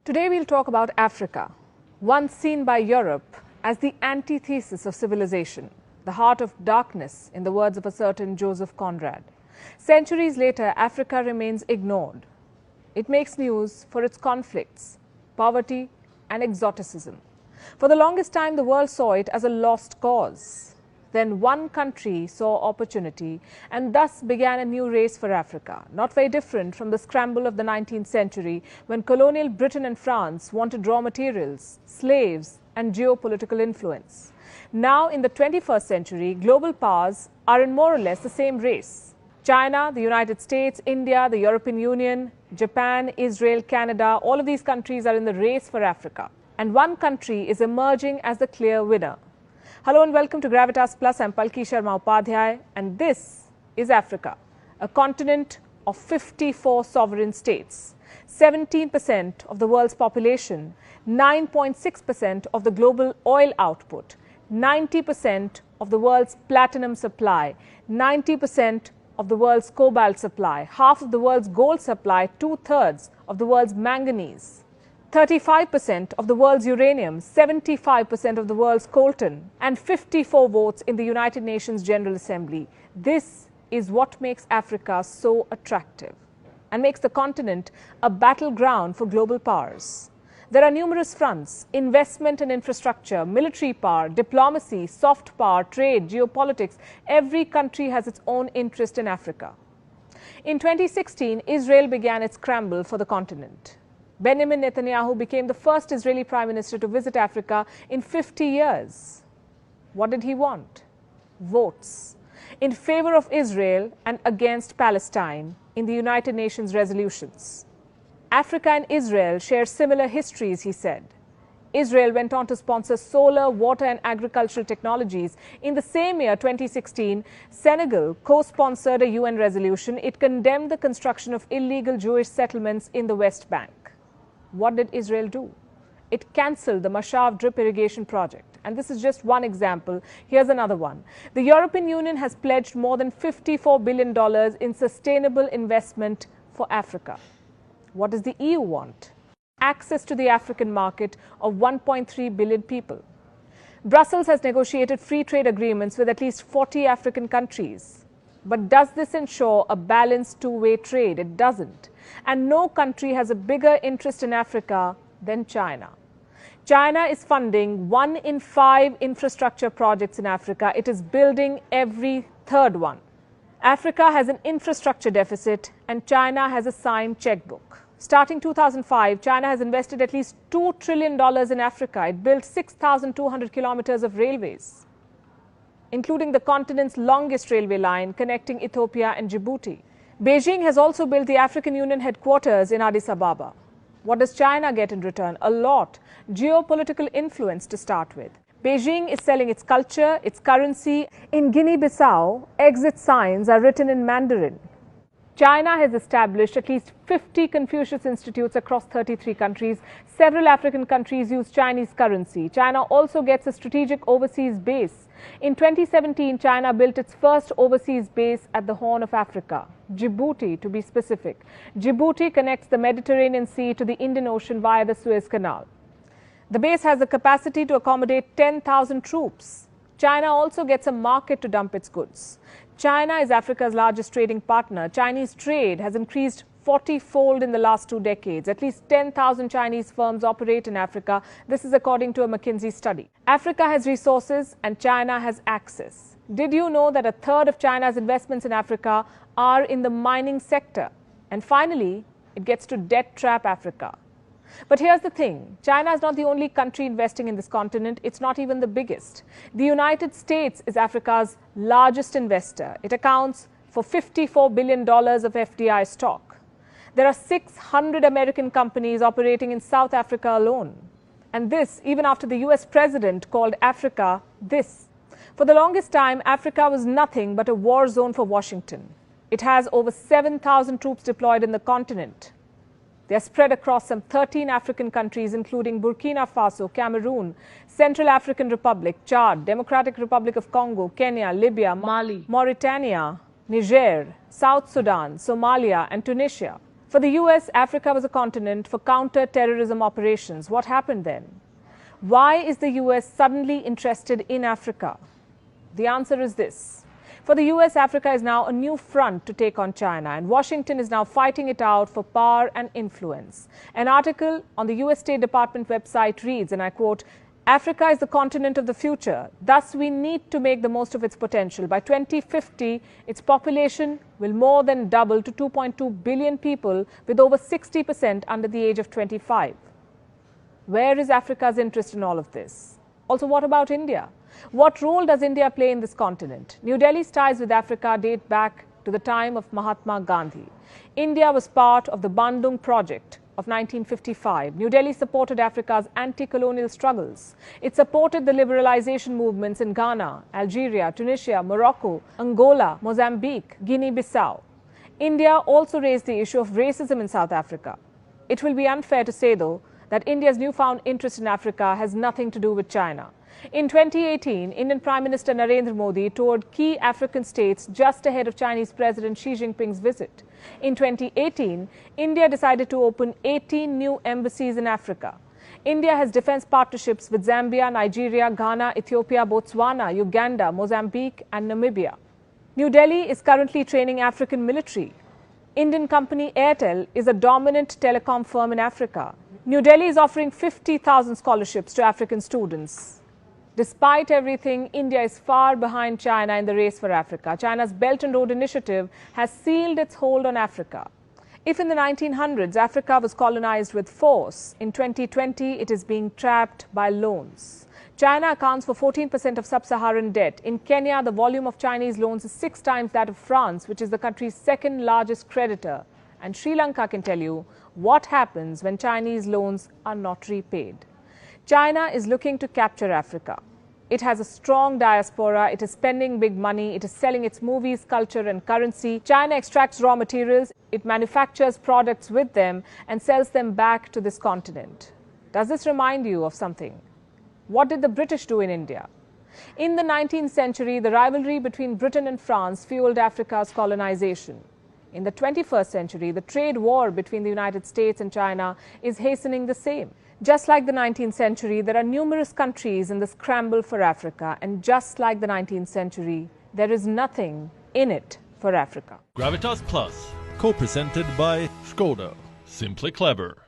Today we'll talk about Africa, once seen by Europe as the antithesis of civilization, the heart of darkness, in the words of a certain Joseph Conrad. Centuries later, Africa remains ignored. It makes news for its conflicts, poverty, and exoticism. For the longest time, the world saw it as a lost cause. Then one country saw opportunity, and thus began a new race for Africa, not very different from the scramble of the 19th century when colonial Britain and France wanted raw materials, slaves, and geopolitical influence. Now, in the 21st century, global powers are in more or less the same race. China, the United States, India, the European Union, Japan, Israel, Canada, all of these countries are in the race for Africa. And one country is emerging as the clear winner. Hello and welcome to Gravitas Plus. I'm Palki Sharma Upadhyay, and this is Africa, a continent of 54 sovereign states, 17% of the world's population, 9.6% of the global oil output, 90% of the world's platinum supply, 90% of the world's cobalt supply, half of the world's gold supply, two-thirds of the world's manganese, 35% of the world's uranium, 75% of the world's coltan, and 54 votes in the United Nations General Assembly. This is what makes Africa so attractive and makes the continent a battleground for global powers. There are numerous fronts: investment and infrastructure, military power, diplomacy, soft power, trade, geopolitics. Every country has its own interest in Africa. In 2016, Israel began its scramble for the continent. Benjamin Netanyahu became the first Israeli Prime Minister to visit Africa in 50 years. What did he want? Votes in favor of Israel and against Palestine in the United Nations resolutions. Africa and Israel share similar histories, he said. Israel went on to sponsor solar, water and agricultural technologies. In the same year, 2016, Senegal co-sponsored a UN resolution. It condemned the construction of illegal Jewish settlements in the West Bank. What did Israel do? It cancelled the Mashav drip irrigation project. And this is just one example. Here's another one. The European Union has pledged more than $54 billion in sustainable investment for Africa. What does the EU want? Access to the African market of 1.3 billion people. Brussels has negotiated free trade agreements with at least 40 African countries. But does this ensure a balanced two-way trade? It doesn't. And no country has a bigger interest in Africa than China. China is funding 1 in 5 infrastructure projects in Africa. It is building every third one. Africa has an infrastructure deficit, and China has a signed checkbook. Starting 2005, China has invested at least $2 trillion in Africa. It built 6,200 kilometers of railways, including the continent's longest railway line connecting Ethiopia and Djibouti. Beijing has also built the African Union headquarters in Addis Ababa. What does China get in return? A lot. Geopolitical influence to start with. Beijing is selling its culture, its currency. In Guinea-Bissau, exit signs are written in Mandarin. China has established at least 50 Confucius institutes across 33 countries. Several African countries use Chinese currency. China also gets a strategic overseas base. In 2017, China built its first overseas base at the Horn of Africa, Djibouti to be specific. Djibouti connects the Mediterranean Sea to the Indian Ocean via the Suez Canal. The base has the capacity to accommodate 10,000 troops. China also gets a market to dump its goods. China is Africa's largest trading partner. Chinese trade has increased 40-fold in the last 2 decades. At least 10,000 Chinese firms operate in Africa. This is according to a McKinsey study. Africa has resources and China has access. Did you know that a third of China's investments in Africa are in the mining sector? And finally, it gets to debt trap Africa. But here's the thing, China is not the only country investing in this continent. It's not even the biggest. The United States is Africa's largest investor. It accounts for $54 billion of FDI stock. There are 600 American companies operating in South Africa alone. And this, even after the US president called Africa this. For the longest time, Africa was nothing but a war zone for Washington. It has over 7,000 troops deployed in the continent. They are spread across some 13 African countries, including Burkina Faso, Cameroon, Central African Republic, Chad, Democratic Republic of Congo, Kenya, Libya, Mali, Mauritania, Niger, South Sudan, Somalia, and Tunisia. For the US, Africa was a continent for counter-terrorism operations. What happened then? Why is the US suddenly interested in Africa? The answer is this. For the US, Africa is now a new front to take on China, and Washington is now fighting it out for power and influence. An article on the US State Department website reads, and I quote, "Africa is the continent of the future. Thus, we need to make the most of its potential. By 2050, its population will more than double to 2.2 billion people, with over 60% under the age of 25. Where is Africa's interest in all of this? Also, what about India? What role does India play in this continent? New Delhi's ties with Africa date back to the time of Mahatma Gandhi. India was part of the Bandung Project of 1955. New Delhi supported Africa's anti-colonial struggles. It supported the liberalization movements in Ghana, Algeria, Tunisia, Morocco, Angola, Mozambique, Guinea-Bissau. India also raised the issue of racism in South Africa. It will be unfair to say, though, that India's newfound interest in Africa has nothing to do with China. In 2018, Indian Prime Minister Narendra Modi toured key African states just ahead of Chinese President Xi Jinping's visit. In 2018, India decided to open 18 new embassies in Africa. India has defense partnerships with Zambia, Nigeria, Ghana, Ethiopia, Botswana, Uganda, Mozambique, and Namibia. New Delhi is currently training African military. Indian company Airtel is a dominant telecom firm in Africa. New Delhi is offering 50,000 scholarships to African students. Despite everything, India is far behind China in the race for Africa. China's Belt and Road Initiative has sealed its hold on Africa. If in the 1900s Africa was colonized with force, in 2020 it is being trapped by loans. China accounts for 14% of sub-Saharan debt. In Kenya, the volume of Chinese loans is 6 times that of France, which is the country's second largest creditor. And Sri Lanka can tell you what happens when Chinese loans are not repaid. China is looking to capture Africa. It has a strong diaspora, it is spending big money, it is selling its movies, culture and currency. China extracts raw materials, it manufactures products with them and sells them back to this continent. Does this remind you of something? What did the British do in India? In the 19th century, the rivalry between Britain and France fueled Africa's colonization. In the 21st century, the trade war between the United States and China is hastening the same. Just like the 19th century, there are numerous countries in the scramble for Africa. And just like the 19th century, there is nothing in it for Africa. Gravitas Plus, co-presented by Skoda. Simply clever.